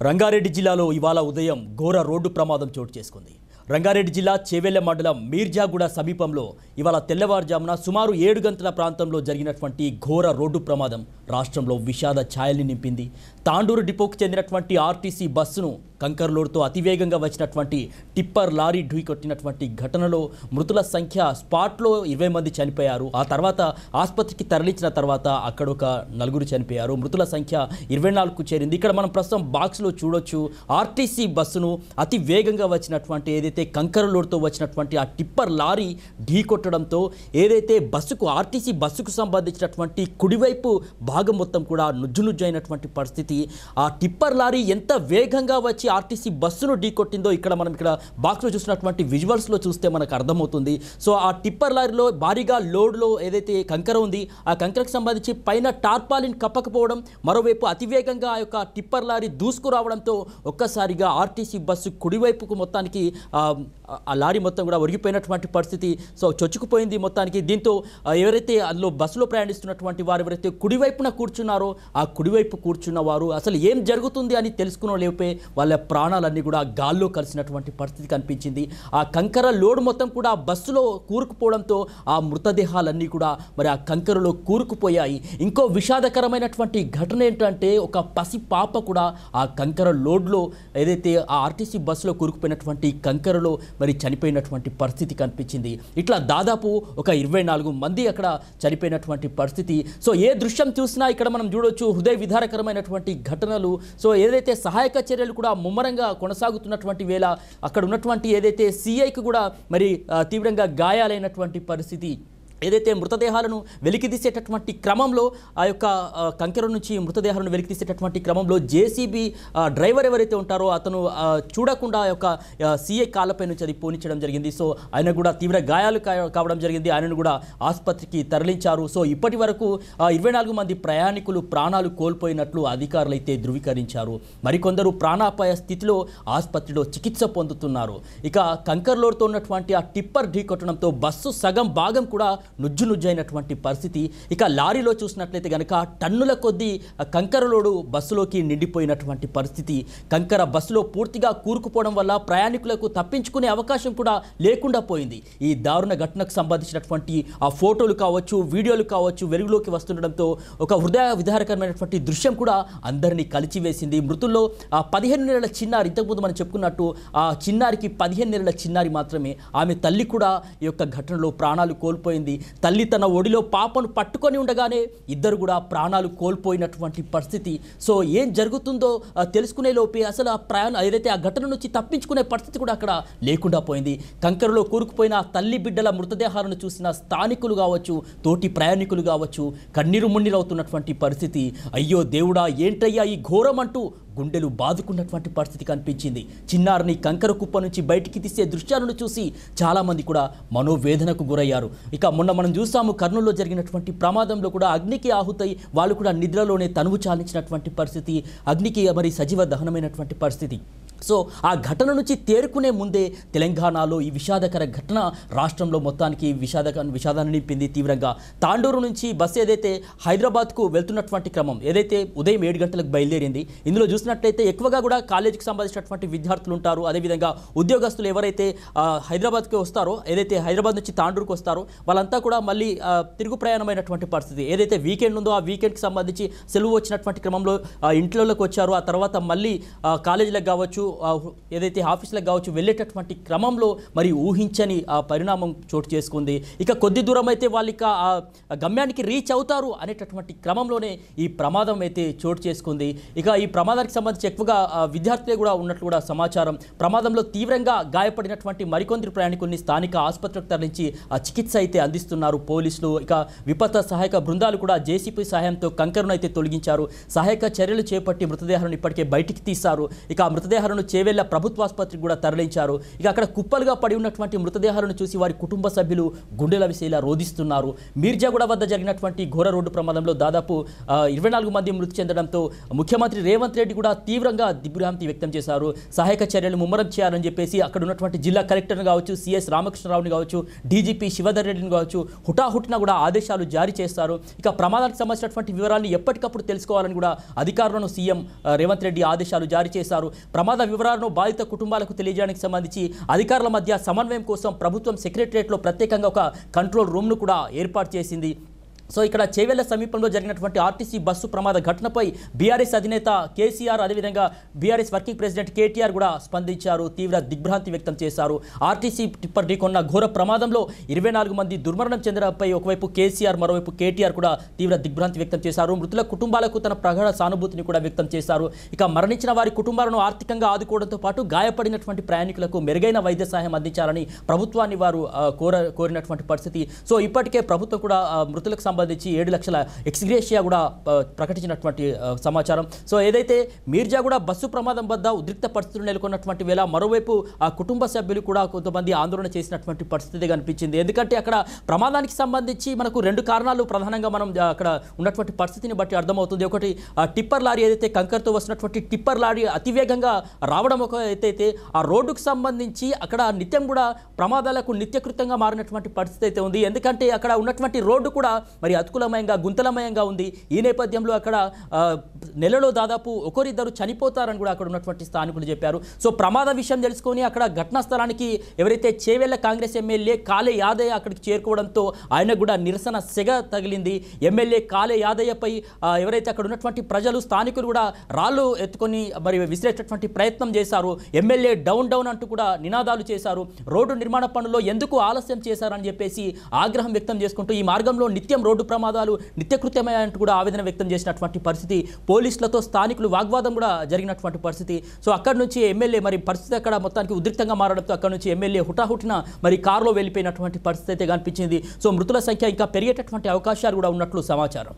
రంగారెడ్డి జిల్లాలో ఇవాళ ఉదయం ఘోర రోడ్డు ప్రమాదం చోటు చేసుకుంది. రంగారెడ్డి జిల్లా చేవెళ్ల మండలం మీర్జాగూడ సమీపంలో ఇవాళ తెల్లవారుజామున సుమారు 7 గంటల ప్రాంతంలో జరిగినటువంటి ఘోర రోడ్డు ప్రమాదం రాష్ట్రంలో విషాద ఛాయల్ని నింపింది. తాండూరు డిపోకు చెందినటువంటి ఆర్టీసీ బస్సును కంకర్ లోడ్తో అతివేగంగా వచ్చినటువంటి టిప్పర్ లారీ ఢీకొట్టినటువంటి ఘటనలో మృతుల సంఖ్య స్పాట్లో 20 మంది చనిపోయారు. ఆ తర్వాత ఆసుపత్రికి తరలించిన తర్వాత అక్కడ ఒక 4 చనిపోయారు. మృతుల సంఖ్య 24కు చేరింది. ఇక్కడ మనం ప్రస్తుతం బాక్స్లో చూడొచ్చు. ఆర్టీసీ బస్సును అతి వేగంగా వచ్చినటువంటి ఏదైతే కంకర్ లోడ్తో వచ్చినటువంటి ఆ టిప్పర్ లారీ ఢీకొట్టడంతో ఏదైతే బస్సుకు ఆర్టీసీ బస్సుకు సంబంధించినటువంటి కుడివైపు భాగం మొత్తం కూడా నుజ్జు అయినటువంటి పరిస్థితి. ఆ టిప్పర్ లారీ ఎంత వేగంగా వచ్చి ఆర్టీసీ బస్సును ఢీకొట్టిందో మనం ఇక్కడ బాక్స్లో చూసినటువంటి విజువల్స్లో చూస్తే మనకు అర్థమవుతుంది. సో ఆ టిప్పర్ లారీలో భారీగా లోడ్లో ఏదైతే కంకర ఉంది, ఆ కంకరకు సంబంధించి పైన టార్పాలిన్ కప్పకపోవడం, మరోవైపు అతివేగంగా ఆ యొక్క టిప్పర్ లారీ దూసుకురావడంతో ఒక్కసారిగా ఆర్టీసీ బస్సు కుడివైపుకు మొత్తానికి ఆ లారీ మొత్తం కూడా ఒరిగిపోయినటువంటి పరిస్థితి. సో చొచ్చుకుపోయింది మొత్తానికి. దీంతో ఎవరైతే అందులో బస్సులో ప్రయాణిస్తున్నటువంటి వారు ఎవరైతే కుడివైపున కూర్చున్నారో ఆ కుడివైపు కూర్చున్న వారు అసలు ఏం జరుగుతుంది అని తెలుసుకున్న లేపే వాళ్ళ ప్రాణాలన్నీ కూడా గాల్లో కలిసినటువంటి పరిస్థితి కనిపించింది. ఆ కంకర లోడ్ మొత్తం కూడా బస్సులో కూరుకుపోవడంతో ఆ మృతదేహాలన్నీ కూడా మరి ఆ కంకరలో కూరుకుపోయాయి. ఇంకో విషాదకరమైనటువంటి ఘటన ఏంటంటే ఒక పసి పాప కూడా ఆ కంకర లోడ్లో ఏదైతే ఆ ఆర్టీసీ బస్సులో కూరుకుపోయినటువంటి కంకరలో మరి చనిపోయినటువంటి పరిస్థితి కనిపించింది. ఇట్లా దాదాపు ఒక 24 మంది అక్కడ చనిపోయినటువంటి పరిస్థితి. సో ఏ దృశ్యం చూసినా ఇక్కడ మనం చూడొచ్చు హృదయ విదారకరమైనటువంటి ఘటనలు. సో ఏదైతే సహాయక చర్యలు కూడా ముమ్మరంగా కొనసాగుతున్నటువంటి వేళ అక్కడ ఉన్నటువంటి ఏదైతే సిఐకి కూడా మరి తీవ్రంగా గాయాలైనటువంటి పరిస్థితి. ఏదైతే మృతదేహాలను వెలికితీసేటటువంటి క్రమంలో ఆ యొక్క కంకెర నుంచి మృతదేహాలను వెలికితీసేటటువంటి క్రమంలో జేసీబీ డ్రైవర్ ఎవరైతే ఉంటారో అతను చూడకుండా ఆ యొక్క సిఐ కాళ్ళపై నుంచి అది పోనించడం జరిగింది. సో ఆయన కూడా తీవ్ర గాయాలు కావడం జరిగింది. ఆయనను కూడా ఆసుపత్రికి తరలించారు. సో ఇప్పటి వరకు 24 మంది ప్రయాణికులు ప్రాణాలు కోల్పోయినట్లు అధికారులు అయితే ధృవీకరించారు. మరికొందరు ప్రాణాపాయ స్థితిలో ఆసుపత్రిలో చికిత్స పొందుతున్నారు. ఇక కంకర్ లోడ్తో ఉన్నటువంటి ఆ టిప్పర్ ఢీకొట్టడంతో బస్సు సగం భాగం కూడా నుజ్జైనటువంటి పరిస్థితి. ఇక లారీలో చూసినట్లయితే కనుక టన్నుల కొద్దీ కంకర లోడు బస్సులోకి నిండిపోయినటువంటి పరిస్థితి. కంకర బస్సులో పూర్తిగా కూరుకుపోవడం వల్ల ప్రయాణికులకు తప్పించుకునే అవకాశం కూడా లేకుండా పోయింది. ఈ దారుణ ఘటనకు సంబంధించినటువంటి ఆ ఫోటోలు కావచ్చు, వీడియోలు కావచ్చు వెలుగులోకి వస్తుండడంతో ఒక హృదయ విదారకరమైనటువంటి దృశ్యం కూడా అందరినీ కలిచివేసింది. మృతుల్లో ఆ 15 నెలల చిన్నారి, ఇంతకుముందు మనం చెప్పుకున్నట్టు ఆ చిన్నారికి 15 నెలల చిన్నారి మాత్రమే. ఆమె తల్లి కూడా ఈ యొక్క ఘటనలో ప్రాణాలు కోల్పోయింది. తల్లి తన ఒడిలో పాపను పట్టుకొని ఉండగానే ఇద్దరు కూడా ప్రాణాలు కోల్పోయినటువంటి పరిస్థితి. సో ఏం జరుగుతుందో తెలుసుకునే లోపే అసలు ఏదైతే ఆ ఘటన నుంచి తప్పించుకునే పరిస్థితి కూడా అక్కడ లేకుండా పోయింది. కంకరలో కూరుకుపోయిన తల్లి బిడ్డల మృతదేహాలను చూసిన స్థానికులు కావచ్చు, తోటి ప్రయాణికులు కావచ్చు కన్నీరు మున్నీరవుతున్నటువంటి పరిస్థితి. అయ్యో దేవుడా ఏంటయ్యా ఈ ఘోరం అంటూ గుండెలు బాదుకున్నటువంటి పరిస్థితి కనిపించింది. చిన్నారిని కంకర కుప్ప నుంచి బయటికి తీసే దృశ్యాలను చూసి చాలామంది కూడా మనోవేదనకు గురయ్యారు. ఇక మొన్న మనం చూసాము కర్నూలులో జరిగినటువంటి ప్రమాదంలో కూడా అగ్నికి ఆహుతై వాళ్ళు కూడా నిద్రలోనే తనువు చాలించినటువంటి పరిస్థితి, అగ్నికి మరి సజీవ దహనమైనటువంటి పరిస్థితి. సో ఆ ఘటన నుంచి తేరుకునే ముందే తెలంగాణలో ఈ విషాదకర ఘటన రాష్ట్రంలో మొత్తానికి విషాదాన్ని నింపింది తీవ్రంగా. తాండూరు నుంచి బస్సు ఏదైతే హైదరాబాద్కు వెళ్తున్నటువంటి క్రమం ఏదైతే ఉదయం 7 గంటలకు బయలుదేరింది. ఇందులో చూసినట్లయితే ఎక్కువగా కూడా కాలేజీకి సంబంధించినటువంటి విద్యార్థులు ఉంటారు. అదేవిధంగా ఉద్యోగస్తులు ఎవరైతే హైదరాబాద్కి వస్తారో, ఏదైతే హైదరాబాద్ నుంచి తాండూరుకు వస్తారో వాళ్ళంతా కూడా మళ్ళీ తిరుగు ప్రయాణమైనటువంటి పరిస్థితి. ఏదైతే వీకెండ్ ఉందో ఆ వీకెండ్కి సంబంధించి సెలవు వచ్చినటువంటి క్రమంలో ఇంట్లోకి వచ్చారు. ఆ తర్వాత మళ్ళీ కాలేజీలకు కావచ్చు, ఏదైతే ఆఫీసులకు కావచ్చు వెళ్ళేటటువంటి క్రమంలో మరి ఊహించని ఆ పరిణామం చోటు చేసుకుంది. ఇక కొద్ది దూరం అయితే వాళ్ళు ఇక ఆ గమ్యానికి రీచ్ అవుతారు అనేటటువంటి క్రమంలోనే ఈ ప్రమాదం అయితే చోటు చేసుకుంది. ఇక ఈ ప్రమాదానికి సంబంధించి ఎక్కువగా విద్యార్థులే కూడా ఉన్నట్లు కూడా సమాచారం. ప్రమాదంలో తీవ్రంగా గాయపడినటువంటి మరికొందరు ప్రయాణికుల్ని స్థానిక ఆసుపత్రికి తరలించి ఆ చికిత్స అయితే అందిస్తున్నారు పోలీసులు. ఇక విపత్తు సహాయక బృందాలు కూడా జేసీపీ సహాయంతో కంకరను అయితే తొలగించారు. సహాయక చర్యలు చేపట్టి మృతదేహాలను ఇప్పటికే బయటికి తీశారు. ఇక ఆ మృతదేహాలను మృతదేహాలను చేవెళ్ల ప్రభుత్వాసుపత్రికి కూడా తరలించారు. ఇక అక్కడ కుప్పలుగా పడి ఉన్నటువంటి మృతదేహాలను చూసి వారి కుటుంబ సభ్యులు గుండెల విసేలా రోధిస్తున్నారు. మీర్జాగూడ వద్ద జరిగినటువంటి ఘోర రోడ్డు ప్రమాదంలో దాదాపు 24 మంది మృతి చెందడంతో ముఖ్యమంత్రి రేవంత్ రెడ్డి కూడా తీవ్రంగా దిగ్భ్రాంతి వ్యక్తం చేశారు. సహాయక చర్యలు ముమ్మరం చేయాలని చెప్పేసి అక్కడ ఉన్నటువంటి జిల్లా కలెక్టర్ని కావచ్చు, సిఎస్ రామకృష్ణరావుని కావచ్చు, డీజీపీ శివధర్ రెడ్డిని కావచ్చు హుటాహుటిన కూడా ఆదేశాలు జారీ చేస్తారు. ఇక ప్రమాదానికి సంబంధించినటువంటి వివరాలను ఎప్పటికప్పుడు తెలుసుకోవాలని కూడా అధికారులను సీఎం రేవంత్ రెడ్డి ఆదేశాలు జారీ చేశారు. ప్రమాద వివరాలను బాధిత కుటుంబాలకు తెలియజేయడానికి సంబంధించి అధికారుల మధ్య సమన్వయం కోసం ప్రభుత్వం సెక్రటరియట్లో ప్రత్యేకంగా ఒక కంట్రోల్ రూమ్ను కూడా ఏర్పాటు చేసింది. సో ఇక్కడ చేవెళ్ల సమీపంలో జరిగినటువంటి ఆర్టీసీ బస్సు ప్రమాద ఘటనపై బీఆర్ఎస్ అధినేత కేసీఆర్, అదేవిధంగా బీఆర్ఎస్ వర్కింగ్ ప్రెసిడెంట్ కేటీఆర్ కూడా స్పందించారు. తీవ్ర దిగ్భ్రాంతి వ్యక్తం చేశారు. ఆర్టీసీ టిప్పర్ ఢీకొన్న ఘోర ప్రమాదంలో 24 మంది దుర్మరణం చెందడంపై ఒకవైపు కేసీఆర్, మరోవైపు కేటీఆర్ కూడా తీవ్ర దిగ్భ్రాంతి వ్యక్తం చేశారు. మృతుల కుటుంబాలకు తన ప్రగాఢ సానుభూతిని కూడా వ్యక్తం చేశారు. ఇక మరణించిన వారి కుటుంబాలను ఆర్థికంగా ఆదుకోవడంతో పాటు గాయపడినటువంటి ప్రయాణికులకు మెరుగైన వైద్య సహాయం అందించాలని ప్రభుత్వాన్ని వారు కోరినటువంటి పరిస్థితి. సో ఇప్పటికే ప్రభుత్వం కూడా మృతులకు సంబంధించి 7 లక్షల ఎక్స్గ్రేషియా కూడా ప్రకటించినటువంటి సమాచారం. సో ఏదైతే మీర్జాగూడ బస్సు ప్రమాదం వద్ద ఉద్రిక్త పరిస్థితులు నెలకొన్నటువంటి వేళ మరోవైపు ఆ కుటుంబ సభ్యులు కూడా కొంతమంది ఆందోళన చేసినటువంటి పరిస్థితి కనిపించింది. ఎందుకంటే అక్కడ ప్రమాదానికి సంబంధించి మనకు 2 కారణాలు ప్రధానంగా మనం అక్కడ ఉన్నటువంటి పరిస్థితిని బట్టి అర్థమవుతుంది. ఒకటి టిప్పర్ లారీ, ఏదైతే కంకర్తో వస్తున్నటువంటి టిప్పర్ లారీ అతివేగంగా రావడం ఒక ఎత్తైతే, ఆ రోడ్డుకు సంబంధించి అక్కడ నిత్యం కూడా ప్రమాదాలకు నిత్యకృతంగా మారినటువంటి పరిస్థితి అయితే ఉంది. ఎందుకంటే అక్కడ ఉన్నటువంటి రోడ్డు కూడా మరి అతుకులమయంగా, గుంతలమయంగా ఉంది. ఈ నేపథ్యంలో అక్కడ నెలలో దాదాపు ఒకరిద్దరు చనిపోతారని కూడా అక్కడ ఉన్నటువంటి స్థానికులు చెప్పారు. సో ప్రమాద విషయం తెలుసుకొని అక్కడ ఘటనా స్థలానికి ఎవరైతే చేవెళ్ల కాంగ్రెస్ ఎమ్మెల్యే కాళే యాదయ్య అక్కడికి చేరుకోవడంతో ఆయన కూడా నిరసన సెగ తగిలింది. ఎమ్మెల్యే కాళే యాదయ్యపై ఎవరైతే అక్కడ ఉన్నటువంటి ప్రజలు, స్థానికులు కూడా రాళ్ళు ఎత్తుకొని మరి విసిరేటటువంటి ప్రయత్నం చేశారు. ఎమ్మెల్యే డౌన్ డౌన్ అంటూ కూడా నినాదాలు చేశారు. రోడ్డు నిర్మాణ పనుల్లో ఎందుకు ఆలస్యం చేశారని చెప్పేసి ఆగ్రహం వ్యక్తం చేసుకుంటూ ఈ మార్గంలో నిత్యం రోడ్డు ప్రమాదాలు నిత్యకృత్యమయ్యాయంటూ కూడా ఆవేదన వ్యక్తం చేసినటువంటి పరిస్థితి. పోలీసులతో స్థానికులు వాగ్వాదం కూడా జరిగినటువంటి పరిస్థితి. సో అక్కడి నుంచి ఎమ్మెల్యే మరి పరిస్థితి అక్కడ మొత్తానికి ఉద్రిక్తంగా మారడంతో అక్కడ నుంచి ఎమ్మెల్యే హుటాహుటిన మరి కారులో వెళ్ళిపోయినటువంటి పరిస్థితి అయితే కనిపించింది. సో మృతుల సంఖ్య ఇంకా పెరిగేటటువంటి అవకాశాలు కూడా ఉన్నట్లు సమాచారం.